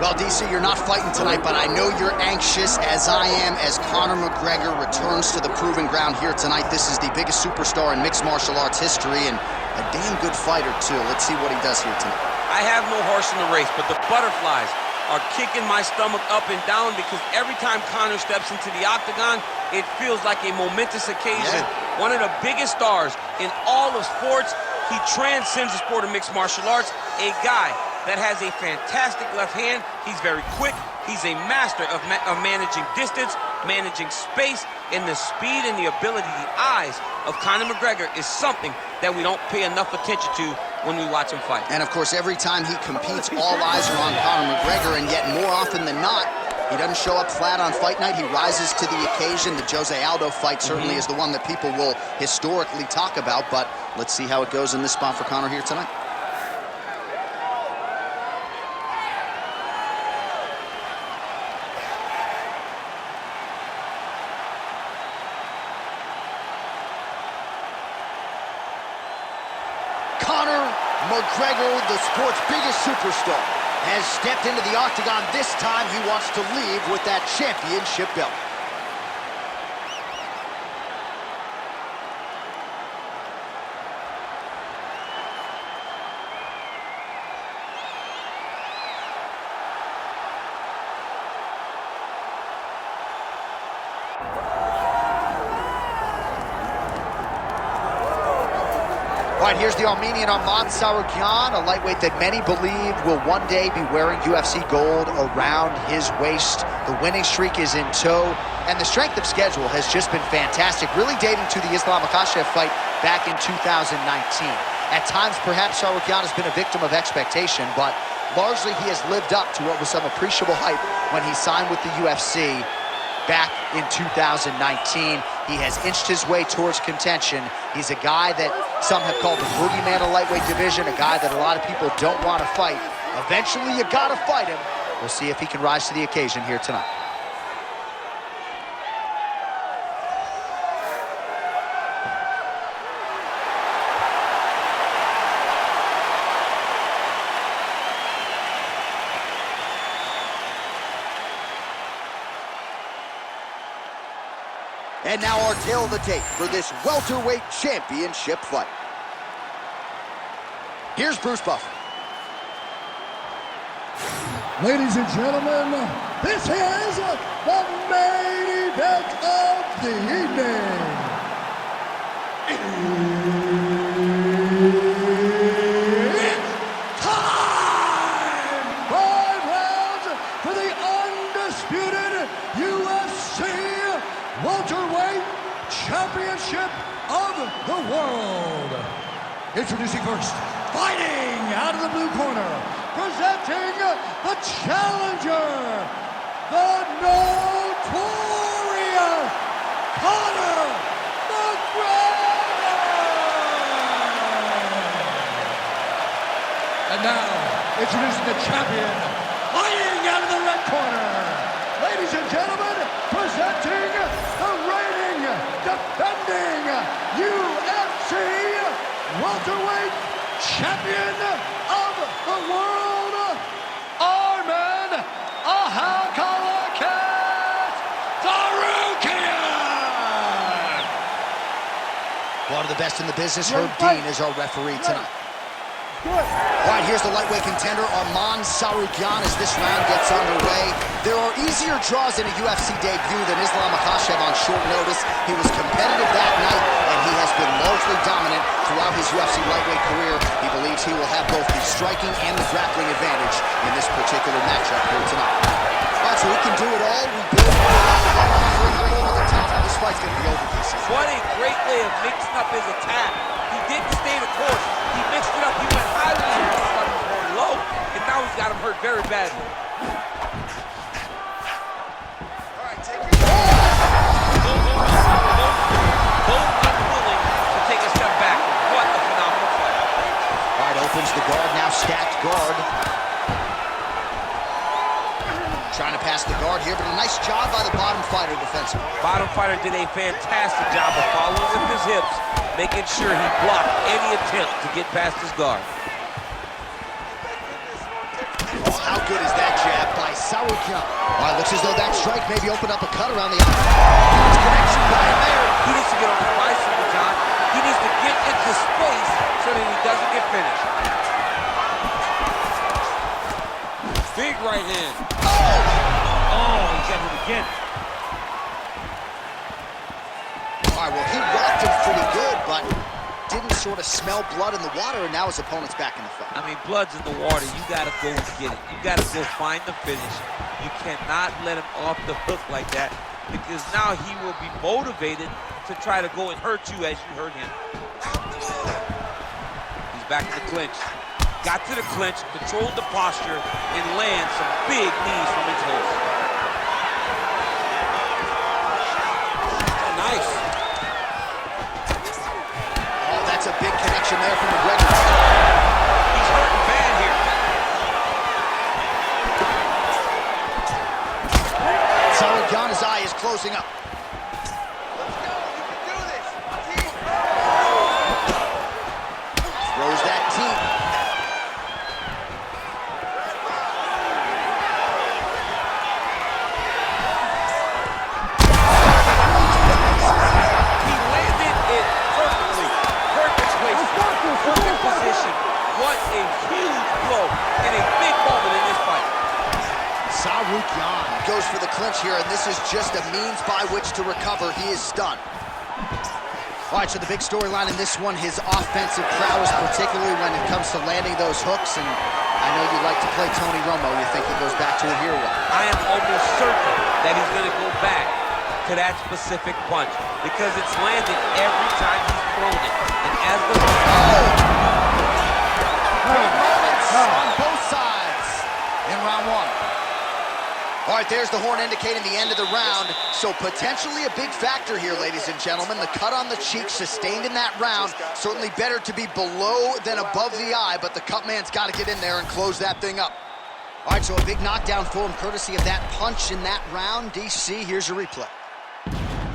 Well, DC, you're not fighting tonight, but I know you're anxious, as I am, as Conor McGregor returns to the proving ground here tonight. This is the biggest superstar in mixed martial arts history, and a damn good fighter, too. Let's see what he does here tonight. I have no horse in the race, but the butterflies are kicking my stomach up and down because every time Conor steps into the octagon, it feels like a momentous occasion. Yeah. One of the biggest stars in all of sports. He transcends the sport of mixed martial arts. A guy that has a fantastic left hand. He's very quick. He's a master of managing distance, managing space, and the speed and the ability, the eyes of Conor McGregor is something that we don't pay enough attention to when we watch him fight. And of course, every time he competes, all eyes are on Conor McGregor, and yet more often than not, he doesn't show up flat on fight night. He rises to the occasion. The Jose Aldo fight certainly is the one that people will historically talk about, but let's see how it goes in this spot for Conor here tonight. Conor McGregor, the sport's biggest superstar, has stepped into the octagon. This time he wants to leave with that championship belt. All right, here's the Armenian Arman Tsarukyan, a lightweight that many believe will one day be wearing UFC gold around his waist. The winning streak is in tow, and the strength of schedule has just been fantastic, really dating to the Islam Makhachev fight back in 2019. At times, perhaps Tsarukyan has been a victim of expectation, but largely he has lived up to what was some appreciable hype when he signed with the UFC back in 2019. He has inched his way towards contention. He's a guy that some have called the boogeyman of lightweight division, a guy that a lot of people don't want to fight. Eventually, you gotta fight him. We'll see if he can rise to the occasion here tonight. And now our tale of the tape for this welterweight championship fight. Here's Bruce Buffer. Ladies and gentlemen, this is the main event of the evening. It's time! 5 rounds for the undisputed UFC welterweight championship of the world. Introducing first, fighting out of the blue corner, presenting the challenger, the notorious Conor McGregor. And now, introducing the champion, fighting out of the red corner. Ladies and gentlemen, presenting the reigning, defending UFC welterweight champion of the world, Arman Tsarukyan. One of the best in the business, Herb Dean, is our referee tonight. All right, here's the lightweight contender, Arman Tsarukyan, as this round gets underway. There are easier draws in a UFC debut than Islam Makhachev on short notice. He was competitive that night, and he has been largely dominant throughout his UFC lightweight career. He believes he will have both the striking and the grappling advantage in this particular matchup here tonight. All right, so he can do it all. We build over the top. This fight's going to be over, DC. What a great way of mixing up his attack. He didn't stay the course. He mixed it up. He went high with him, started going low, and now he's got him hurt very badly. All right, take your Both unwilling to take a step back. What a phenomenal fight. All right, opens the guard, now stacked guard. Trying to pass the guard here, but a nice job by the bottom fighter defensively. Bottom fighter did a fantastic job of following with his hips, making sure he blocked any attempt to get past his guard. Oh, how good is that jab Tsarukyan. All right, looks as though that strike maybe opened up a cut around the eye. Huge connection by him there. He needs to get on the bicycle, John. He needs to get into space so that he doesn't get finished. Big right hand. Oh, he got him again. All right, well, he rocked him pretty good, but didn't sort of smell blood in the water, and now his opponent's back in the fight. I mean, blood's in the water. You got to go and get it. You got to go find the finish. You cannot let him off the hook like that, because now he will be motivated to try to go and hurt you as you hurt him. He's back to the clinch. Got to the clinch, controlled the posture, and lands some big knees from his host. Nice. That's a big connection there from McGregor. He's hurting bad here. Tsarukyan's eye is closing up. Let's go. You can do this. Throws that team. He landed it perfectly. Perfect placement. Perfect position. What a huge blow in a big moment in this fight. Tsarukyan goes for the clinch here, and this is just a means by which to recover. He is stunned. All right, so the big storyline in this one, his offensive prowess, particularly when it comes to landing those hooks, and I know you like to play Tony Romo. You think he goes back to it here? What? I am almost certain that he's going to go back to that specific punch because it's landed every time he's thrown it. And as the On both sides in round one. All right, there's the horn indicating the end of the round. So potentially a big factor here, ladies and gentlemen. The cut on the cheek sustained in that round. Certainly better to be below than above the eye, but the cut man's got to get in there and close that thing up. All right, so a big knockdown for him, courtesy of that punch in that round. DC, here's your replay.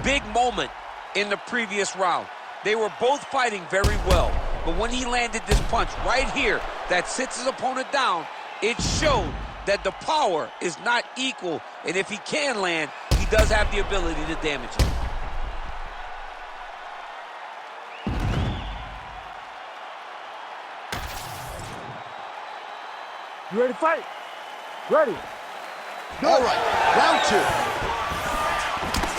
big moment in the previous round. They were both fighting very well, but when he landed this punch right here that sits his opponent down, it showed that the power is not equal, and if he can land, he does have the ability to damage him. You ready to fight? Ready. All right, round two.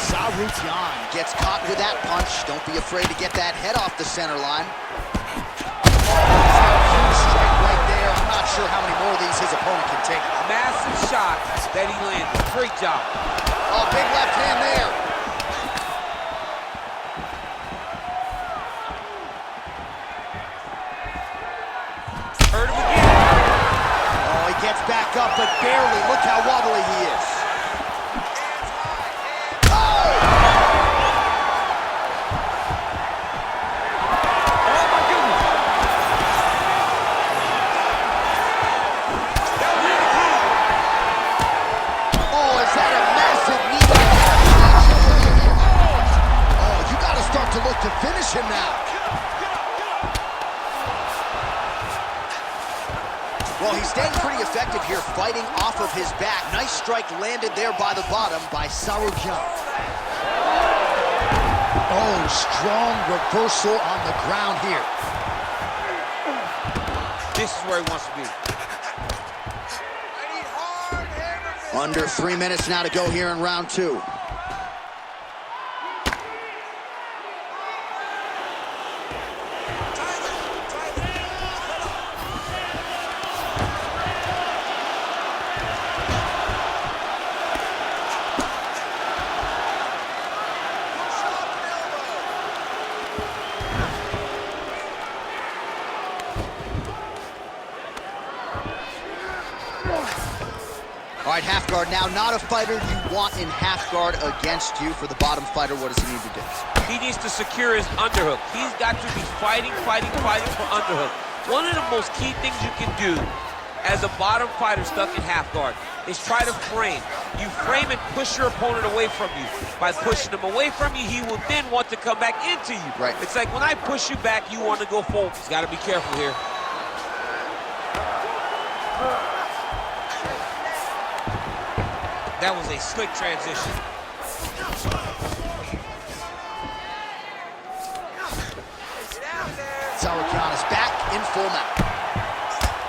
Tsarukyan gets caught with that punch. Don't be afraid to get that head off the center line. Huge strike right there. I'm not sure how many more of these his opponent can take. Massive shot that he landed. Great job. Oh, big left hand there. Hurt him again. Oh, he gets back up, but barely. Look how wobbly he is. To finish him now. Well, he's staying pretty effective here, fighting off of his back. Nice strike landed there by the bottom by Tsarukyan. Oh, strong reversal on the ground here. This is where he wants to be. Under 3 minutes now to go here in round two. All right, half guard now. Not a fighter you want in half guard against you. For the bottom fighter, what does he need to do? He needs to secure his underhook. He's got to be fighting for underhook. One of the most key things you can do as a bottom fighter stuck in half guard is try to frame. You frame and push your opponent away from you. By pushing him away from you, he will then want to come back into you. Right. It's like when I push you back, you want to go forward. He's got to be careful here. That was a slick transition. Tsarukyan is back in full mount.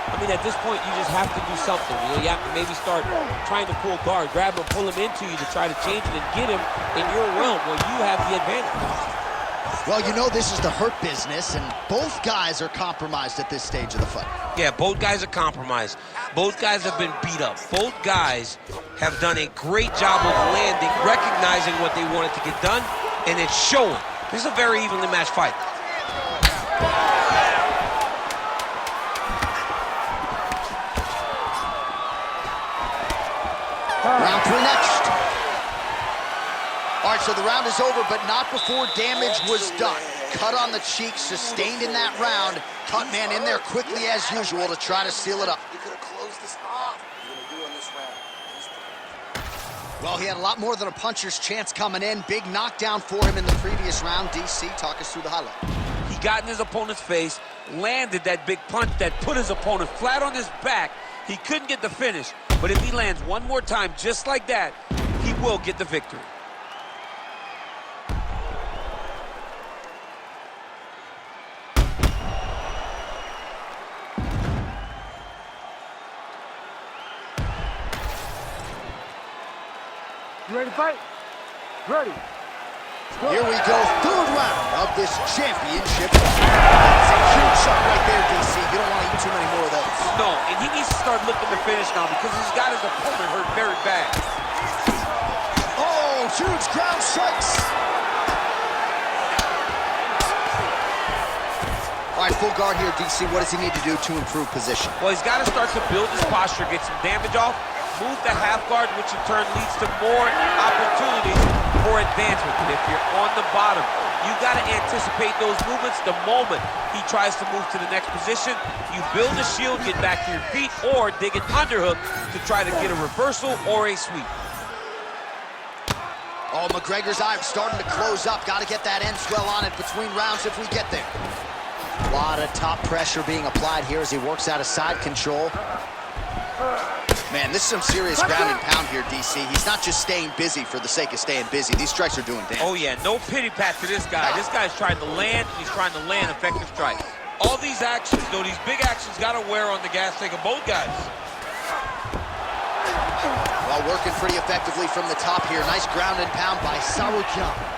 I mean, at this point, you just have to do something. You know, you have to maybe start trying to pull guard, grab him, pull him into you to try to change it and get him in your realm where you have the advantage. Well, you know this is the hurt business, and both guys are compromised at this stage of the fight. Yeah, both guys are compromised. Both guys have been beat up. Both guys have done a great job of landing, recognizing what they wanted to get done, and it's showing. This is a very evenly matched fight. Round 3 next. All right, so the round is over, but not before damage was done. Cut on the cheek, sustained in that round. Cut man in there quickly as usual to try to seal it up. You could have closed this off. What are you gonna do on this round? Well, he had a lot more than a puncher's chance coming in. Big knockdown for him in the previous round. DC, talk us through the highlight. He got in his opponent's face, landed that big punch that put his opponent flat on his back. He couldn't get the finish, but if he lands one more time just like that, he will get the victory. You ready to fight? Ready. Here we go, third round of this championship. That's a huge shot right there, DC. You don't want to eat too many more of those. No, and he needs to start looking to finish now because he's got his opponent hurt very bad. Oh, huge ground strikes. All right, full guard here, DC. What does he need to do to improve position? Well, he's got to start to build his posture, get some damage off, move the half guard, which in turn leads to more opportunities for advancement. But if you're on the bottom, you got to anticipate those movements the moment he tries to move to the next position. You build a shield, get back to your feet, or dig an underhook to try to get a reversal or a sweep. Oh, McGregor's eye starting to close up. Got to get that end swell on it between rounds if we get there. A lot of top pressure being applied here as he works out of side control. Man, this is some serious ground and pound here, DC. He's not just staying busy for the sake of staying busy. These strikes are doing damage. Oh, yeah, no pity pat to this guy. This guy's trying to land, and he's trying to land effective strikes. All these actions, though, these big actions got to wear on the gas tank of both guys. Well, working pretty effectively from the top here. Nice ground and pound by Tsarukyan.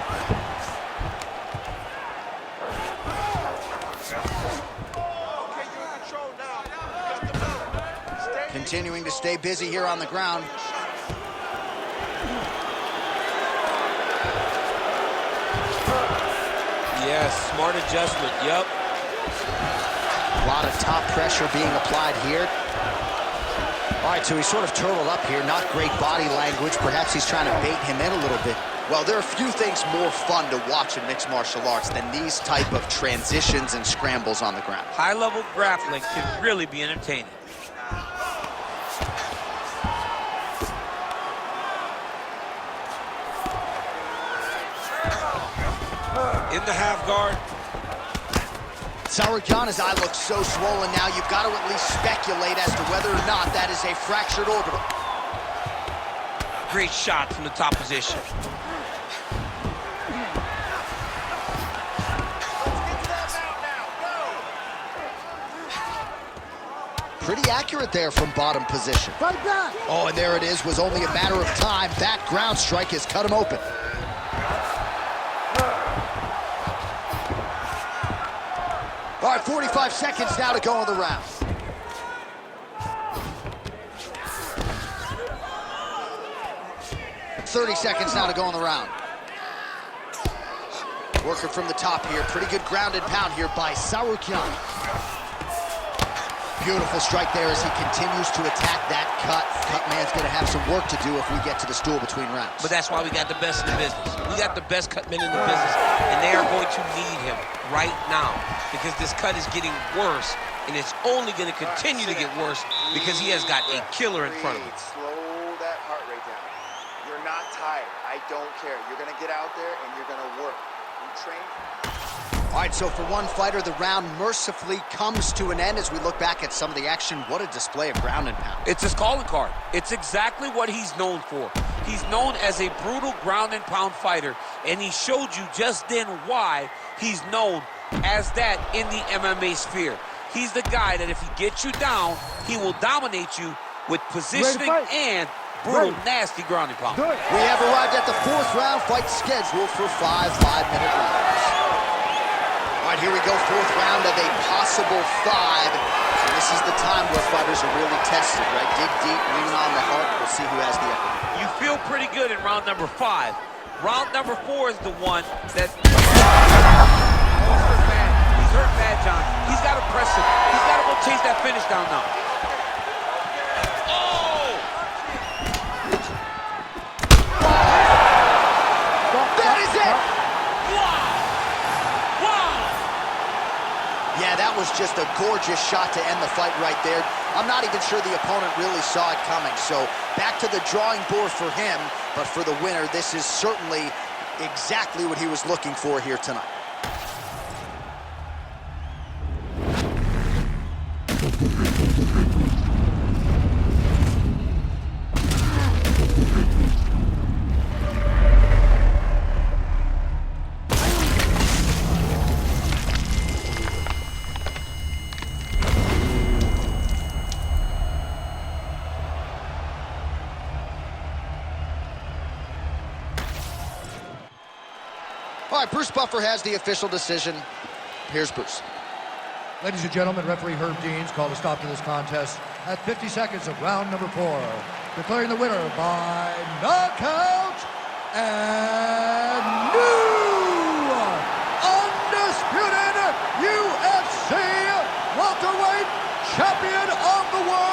Continuing to stay busy here on the ground. Yes, smart adjustment, yep. A lot of top pressure being applied here. All right, so he's sort of turtled up here. Not great body language. Perhaps he's trying to bait him in a little bit. Well, there are few things more fun to watch in mixed martial arts than these type of transitions and scrambles on the ground. High-level grappling can really be entertaining. In the half guard. Tsarukyan's eye looks so swollen now, you've got to at least speculate as to whether or not that is a fractured orbital. Great shot from the top position. Pretty accurate there from bottom position. Fight back! Oh, and there it is. Was only a matter of time. That ground strike has cut him open. All right, 45 seconds now to go in the round. "30 seconds now to go in the round. Working from the top here. Pretty good ground and pound here by Tsarukyan. Beautiful strike there as he continues to attack that cut. Cut man's going to have some work to do if we get to the stool between rounds. But that's why we got the best in the business. We got the best cut men in the business, and they are going to need him right now because this cut is getting worse, and it's only going to continue to get worse because he has got a killer in front of him. Slow that heart rate down. You're not tired. I don't care. You're going to get out there and you're going to work. You train. All right, so for one fighter, the round mercifully comes to an end. As we look back at some of the action, what a display of ground and pound. It's his calling card. It's exactly what he's known for. He's known as a brutal ground and pound fighter, and he showed you just then why he's known as that in the MMA sphere. He's the guy that if he gets you down, he will dominate you with positioning and brutal, nasty ground and pound. We have arrived at the fourth round, fight scheduled for 5 5-minute rounds. All right, here we go, fourth round of a possible 5. So this is the time where fighters are really tested, right? Dig deep, lean on the heart. We'll see who has the upper hand. You feel pretty good in round number 5. Round number 4 is the one that... He's hurt bad, John. He's got to press him. He's got to go chase that finish down now. Oh! That is it! Wow! Wow! Yeah, that was just a gorgeous shot to end the fight right there. I'm not even sure the opponent really saw it coming. So back to the drawing board for him, but for the winner, this is certainly exactly what he was looking for here tonight. All right, Bruce Buffer has the official decision. Here's Bruce. Ladies and gentlemen, referee Herb Deans called a stop to this contest at 50 seconds of round number 4, declaring the winner by knockout and new undisputed UFC welterweight champion of the world,